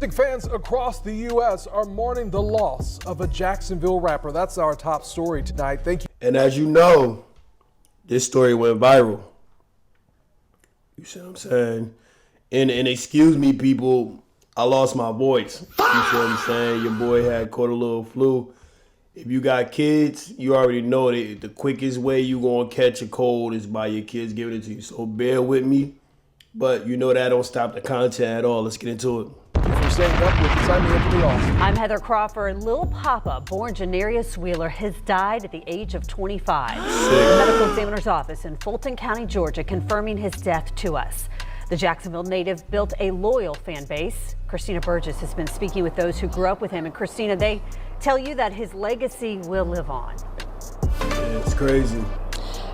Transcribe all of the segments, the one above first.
Music fans across the U.S. are mourning the loss of a Jacksonville rapper. That's our top story tonight. Thank you. And as you know, this story went viral. You see what I'm saying? And excuse me, people, I lost my voice. You see what I'm saying? Your boy had caught a little flu. If you got kids, you already know that the quickest way you going to catch a cold is by your kids giving it to you. So bear with me. But you know that don't stop the content at all. Let's get into it. For staying up with us, I'm Anthony Austin. I'm Heather Crawford. Lil Poppa, born Janarius Wheeler, has died at the age of 25. The medical examiner's office in Fulton County, Georgia, confirming his death to us. The Jacksonville native built a loyal fan base. Christina Burgess has been speaking with those who grew up with him. And Christina, they tell you that his legacy will live on. Yeah, it's crazy.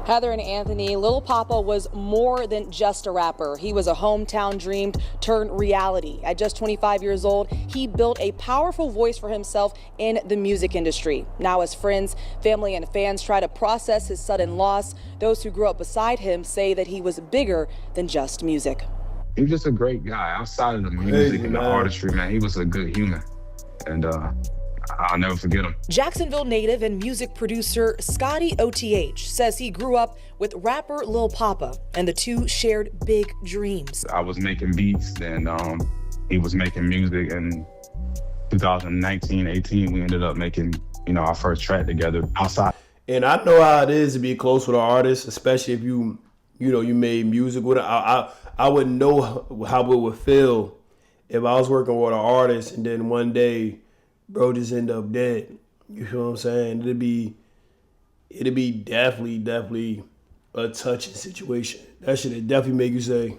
Heather and Anthony, Lil Poppa was more than just a rapper. He was a hometown dream turned reality. At just 25 years old, he built a powerful voice for himself in the music industry. Now, as friends, family, and fans try to process his sudden loss, those who grew up beside him say that he was bigger than just music. He was just a great guy. Outside of the music and the artistry, man, he was a good human. And I'll never forget him. Jacksonville native and music producer Scotty OTH says he grew up with rapper Lil Poppa, and the two shared big dreams. I was making beats, and he was making music. In 2019, 18, we ended up making, our first track together outside. And I know how it is to be close with an artist, especially if you made music with it. I would know how it would feel if I was working with an artist and then one day bro just end up dead. You feel what I'm saying? It'd be definitely a touching situation. That should definitely make you say,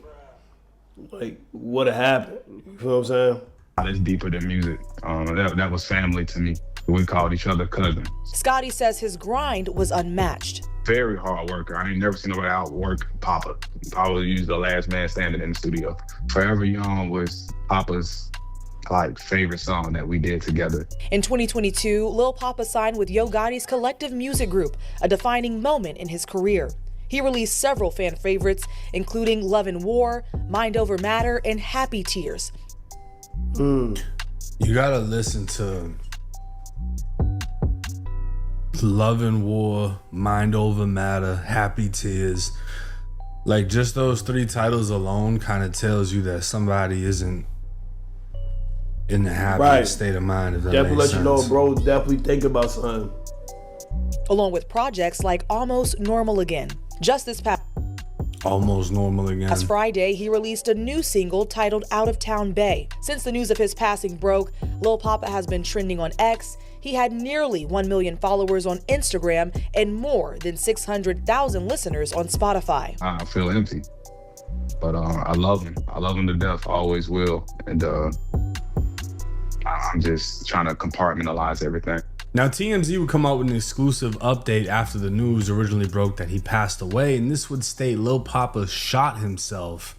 like, what happened? You feel what I'm saying? It's deeper than music. That was family to me. We called each other cousins. Scotty says his grind was unmatched. Very hard worker. I ain't never seen nobody outwork Poppa. Poppa was usually the last man standing in the studio. Forever Young was Poppa's favorite song that we did together. In 2022, Lil Poppa signed with Yo Gotti's collective music group, a defining moment in his career. He released several fan favorites, including Love and War, Mind Over Matter, and Happy Tears. You gotta listen to Love and War, Mind Over Matter, Happy Tears. Like, just those three titles alone kind of tells you that somebody isn't in the happy state of mind. If that definitely makes let sense. you know, bro, definitely think about something. Along with projects like Almost Normal Again. Just this past Almost Normal Again. Friday, he released a new single titled Out of Town Bay. Since the news of his passing broke, Lil Poppa has been trending on X. He had nearly 1 million followers on Instagram and more than 600,000 listeners on Spotify. I feel empty, but I love him. I love him to death. I always will. And I'm just trying to compartmentalize everything. Now, TMZ would come out with an exclusive update after the news originally broke that he passed away, and this would state Lil Poppa shot himself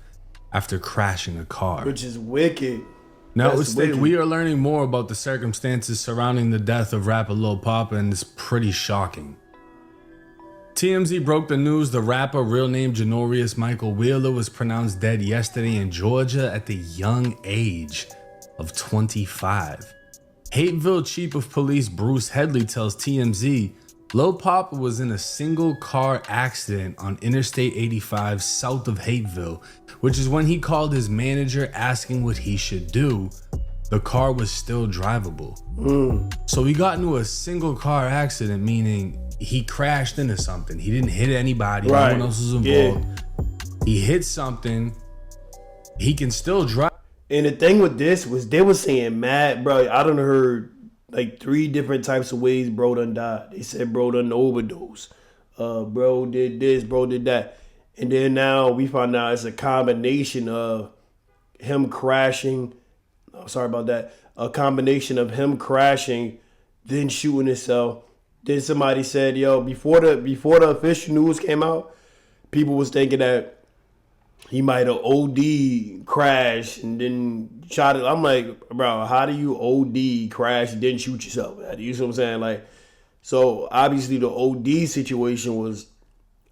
after crashing a car. Which is wicked. Now, it would state we are learning more about the circumstances surrounding the death of rapper Lil Poppa, and it's pretty shocking. TMZ broke the news the rapper, real name Janarius Michael Wheeler, was pronounced dead yesterday in Georgia at the young age of 25. Hateville Chief of Police Bruce Headley tells TMZ Lil Poppa was in a single car accident on Interstate 85 south of Hateville, which is when he called his manager asking what he should do. The car was still drivable. So he got into a single car accident, meaning he crashed into something. He didn't hit anybody. No one else was involved. He hit something. He can still drive. And the thing with this was they were saying mad, bro. I done heard like 3 different types of ways bro done died. They said bro done overdose. Bro did this, bro did that. And then now we found out it's a combination of him crashing. Oh, sorry about that. A combination of him crashing, then shooting himself. Then somebody said, yo, before the official news came out, people was thinking that he might have OD crashed and then shot it. I'm like, bro, how do you OD crash and then shoot yourself? You see what I'm saying? Like, so obviously the OD situation was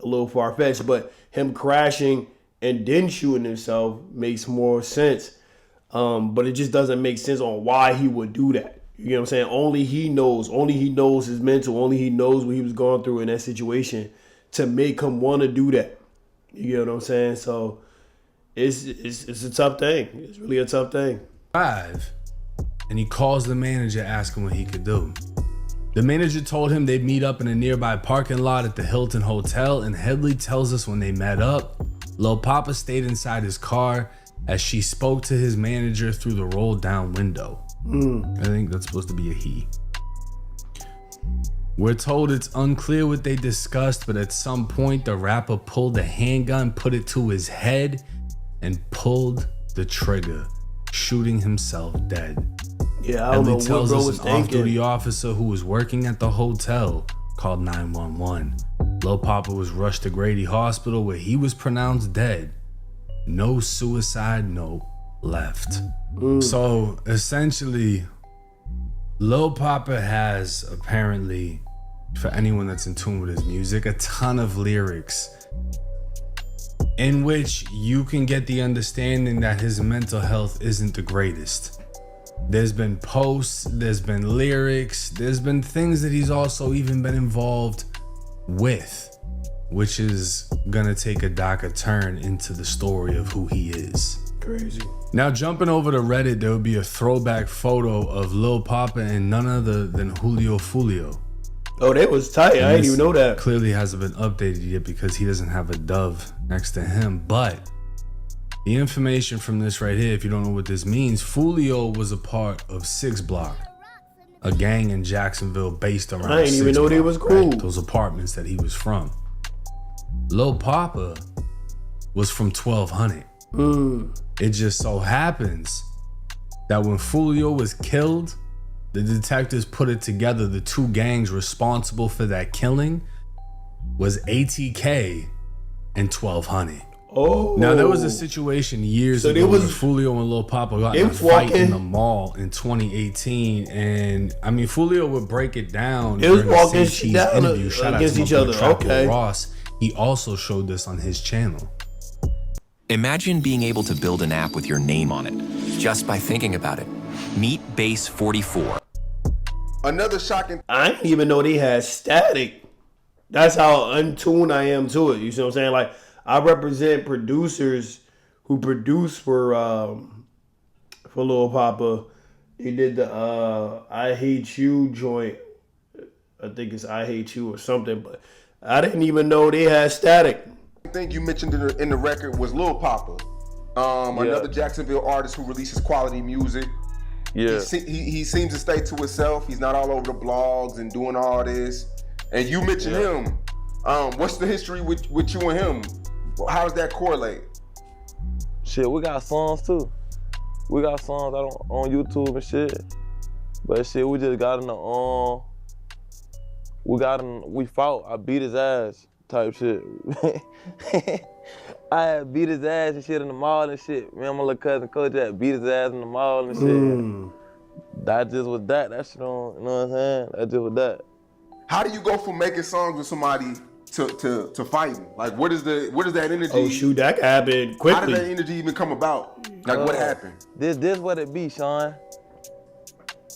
a little far-fetched, but him crashing and then shooting himself makes more sense. But it just doesn't make sense on why he would do that. You know what I'm saying? Only he knows his mental, only he knows what he was going through in that situation to make him want to do that. You know what I'm saying? So it's a tough thing. It's really a tough thing. And he calls the manager asking what he could do. The manager told him they'd meet up in a nearby parking lot at the Hilton Hotel, and Headley tells us when they met up, Lil Poppa stayed inside his car as she spoke to his manager through the rolled down window. I think that's supposed to be a he. We're told it's unclear what they discussed, but at some point the rapper pulled a handgun, put it to his head, and pulled the trigger, shooting himself dead. Yeah, I don't know Headley tells what bro us was an thinking. off-duty officer who was working at the hotel called 911. Lil Poppa was rushed to Grady Hospital where he was pronounced dead. No suicide note left. So essentially, Lil Poppa has apparently, for anyone that's in tune with his music, a ton of lyrics in which you can get the understanding that his mental health isn't the greatest. There's been posts, there's been lyrics, there's been things that he's also even been involved with, which is gonna take a darker turn into the story of who he is. Crazy. Now jumping over to Reddit, there would be a throwback photo of Lil Poppa and none other than Foolio. Oh, that was tight. I didn't even know that. Clearly hasn't been updated yet because he doesn't have a dove next to him. But the information from this right here, if you don't know what this means, Foolio was a part of 6 Block, a gang in Jacksonville based around I didn't even 6 know they Block, was cool. right? Those apartments that he was from. Lil Poppa was from 1200. It just so happens that when Foolio was killed, the detectives put it together. The 2 gangs responsible for that killing was ATK and 1200. Oh. Now there was a situation years So ago they was- when Foolio and Lil Poppa got they in a was fight in walking- the mall in 2018, and I mean Foolio would break it down They was during the walking Say Cheese down interview. Shout out against to each my boy other. Trapper Okay. Ross. He also showed this on his channel. Imagine being able to build an app with your name on it, just by thinking about it. Meet Base 44. Another shocking. I didn't even know they had static. That's how untuned I am to it. You see what I'm saying? Like, I represent producers who produce for Lil Poppa. They did the I Hate You joint. I think it's I Hate You or something, but I didn't even know they had static. Thing you mentioned in the record was Lil Poppa, another Jacksonville artist who releases quality music. Yeah. He seems to stay to himself. He's not all over the blogs and doing all this. And you mentioned him. What's the history with you and him? How does that correlate? Shit, we got songs too. We got songs out on YouTube and shit. But shit, we just got in the we fought. I beat his ass type shit. I had beat his ass and shit in the mall and shit. Me and my little cousin Coach had beat his ass in the mall and shit. That just was that. That shit on, you know what I'm saying? That just was that. How do you go from making songs with somebody to fighting? Like, what is that energy? Oh shoot, that happened How quickly. did that energy even come about? Like, what happened? This what it be, Sean.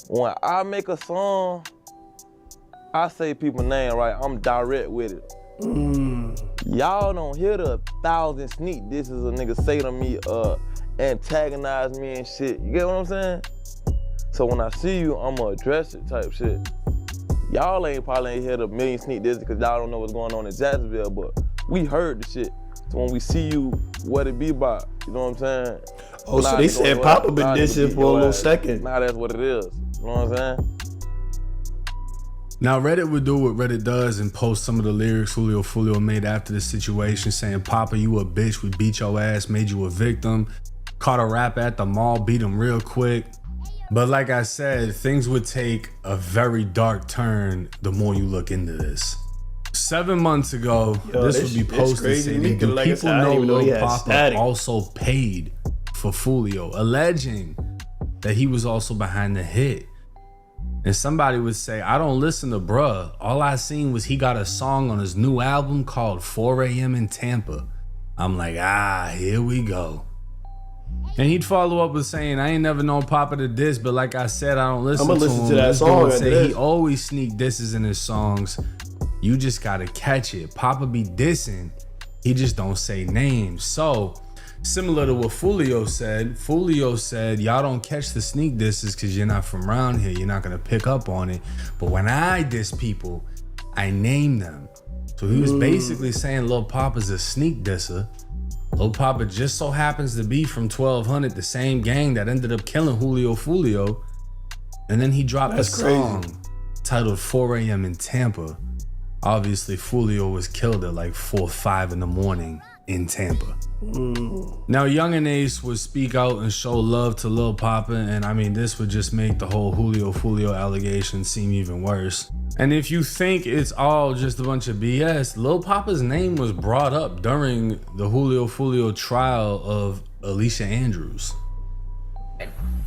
When I make a song, I say people's name right. I'm direct with it. Y'all don't hear the 1,000 sneak disses a nigga say to me, antagonize me and shit. You get what I'm saying? So when I see you, I'ma address it type shit. Y'all probably ain't hear the million sneak disses because y'all don't know what's going on in Jacksonville, but we heard the shit. So when we see you, what it be about, you know what I'm saying? Oh, so they said Poppa been dissing for a little second. Now that's what it is, you know what I'm saying? Now Reddit would do what Reddit does and post some of the lyrics Foolio made after the situation, saying, Poppa, you a bitch, we beat your ass, made you a victim, caught a rapper at the mall, beat him real quick. But like I said, things would take a very dark turn the more you look into this. 7 months ago, this would be posted crazy. saying, do Like I people said, I know didn't even know he Lil had Poppa static. also paid for Foolio, alleging that he was also behind the hit? And somebody would say, I don't listen to bruh. All I seen was he got a song on his new album called 4 a.m. in Tampa. I'm like, here we go. And he'd follow up with saying, I ain't never known Poppa to diss, but like I said, I don't listen to him. I'm gonna listen to that song Dude after say this. he always sneak disses in his songs. You just gotta catch it. Poppa be dissing. He just don't say names. So, similar to what Foolio said, y'all don't catch the sneak disses because you're not from around here. You're not gonna pick up on it. But when I diss people, I name them. So he was basically saying Lil Poppa's a sneak disser. Lil Poppa just so happens to be from 1200, the same gang that ended up killing Foolio. And then he dropped a song titled 4 a.m. in Tampa. Obviously, Foolio was killed at like 4 or 5 in the morning in Tampa. Now, Young and Ace would speak out and show love to Lil Poppa, and I mean, this would just make the whole Foolio allegation seem even worse. And if you think it's all just a bunch of BS, Lil Poppa's name was brought up during the Foolio trial of Alicia Andrews.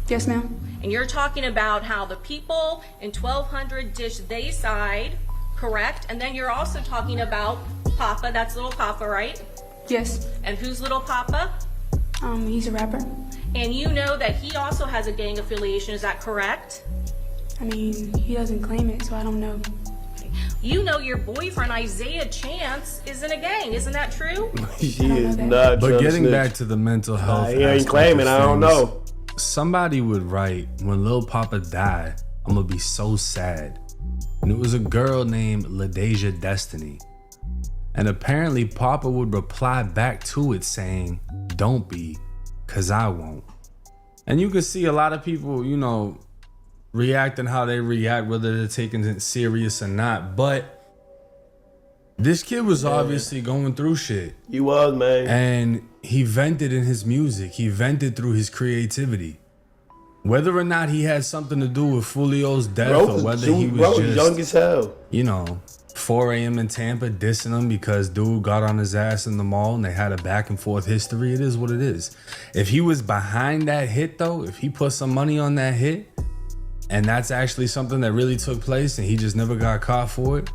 Yes, ma'am. And you're talking about how the people in 1200 dish they side, correct? And then you're also talking about Poppa, that's Lil Poppa, right? Yes. And who's Lil Poppa? He's a rapper. And you know that he also has a gang affiliation, is that correct? I mean, he doesn't claim it, so I don't know. You know your boyfriend Isaiah Chance is in a gang, isn't that true? She is not. But getting back to the mental health, he ain't claiming. I don't know. Somebody would write, when Lil Poppa died, I'm gonna be so sad. And it was a girl named LaDeja Destiny. And apparently Poppa would reply back to it saying, don't be, cause I won't. And you can see a lot of people, you know, reacting how they react, whether they're taking it serious or not. But this kid was obviously going through shit. He was, man. And he vented in his music. He vented through his creativity. Whether or not he had something to do with Foolio's death, or whether he was just young as hell, you know, 4 a.m. in Tampa dissing him because dude got on his ass in the mall and they had a back and forth history. It is what it is. If he was behind that hit though, if he put some money on that hit and that's actually something that really took place and he just never got caught for it,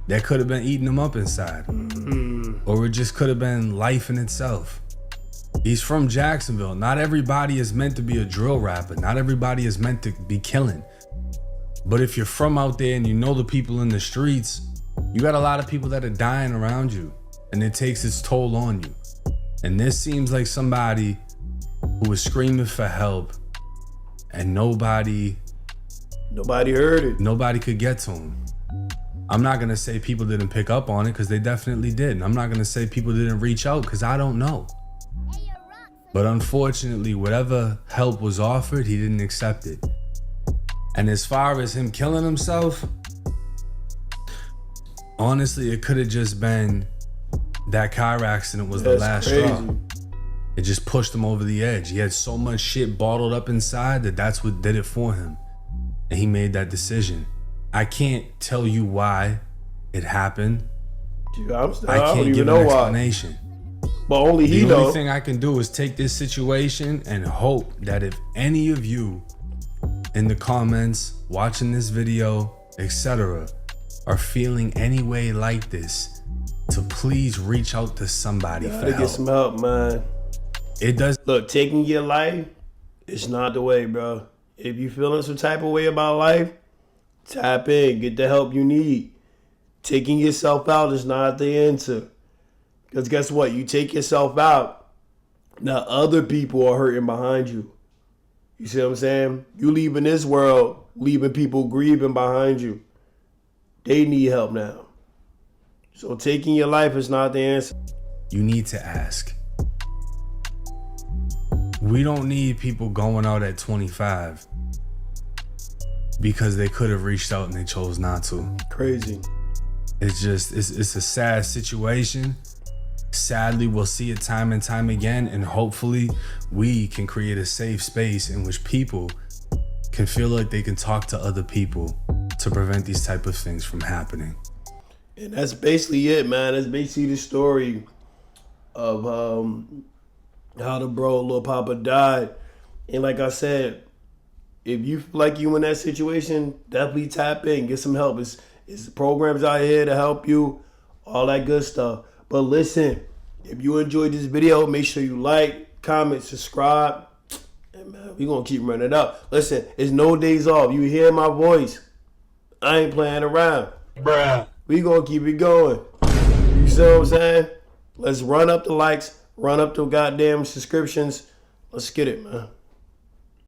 that could have been eating him up inside. Or it just could have been life in itself. He's from Jacksonville. Not everybody is meant to be a drill rapper. Not everybody is meant to be killing. But if you're from out there and you know the people in the streets, you got a lot of people that are dying around you and it takes its toll on you. And this seems like somebody who was screaming for help and nobody heard it. Nobody could get to him. I'm not gonna say people didn't pick up on it because they definitely did. And I'm not gonna say people didn't reach out because I don't know. But unfortunately, whatever help was offered, he didn't accept it. And as far as him killing himself, honestly, it could have just been that car accident was the last straw. It just pushed him over the edge. He had so much shit bottled up inside that's what did it for him. And he made that decision. I can't tell you why it happened. Dude, I can't give an explanation. But only he knows. The only thing I can do is take this situation and hope that if any of you in the comments, watching this video, etc., are feeling any way like this, to please reach out to somebody for help. Get some help, man. It does. Look, taking your life is not the way, bro. If you feeling some type of way about life, tap in, get the help you need. Taking yourself out is not the answer. Because guess what? You take yourself out, now other people are hurting behind you. You see what I'm saying? You leaving this world, leaving people grieving behind you. They need help now. So taking your life is not the answer. You need to ask. We don't need people going out at 25 because they could have reached out and they chose not to. Crazy. It's just, it's a sad situation. Sadly, we'll see it time and time again, and hopefully we can create a safe space in which people can feel like they can talk to other people to prevent these type of things from happening. And that's basically it, man. That's basically the story of how the bro Lil Poppa died. And like I said, if you feel like you in that situation, definitely tap in, get some help. It's programs out here to help you, all that good stuff. But listen, if you enjoyed this video, make sure you like, comment, subscribe, Yeah, man, we gonna keep running it up. Listen, it's no days off. You hear my voice? I ain't playing around. Bruh. We gonna keep it going. You see what I'm saying? Let's run up the likes, run up the goddamn subscriptions. Let's get it, man.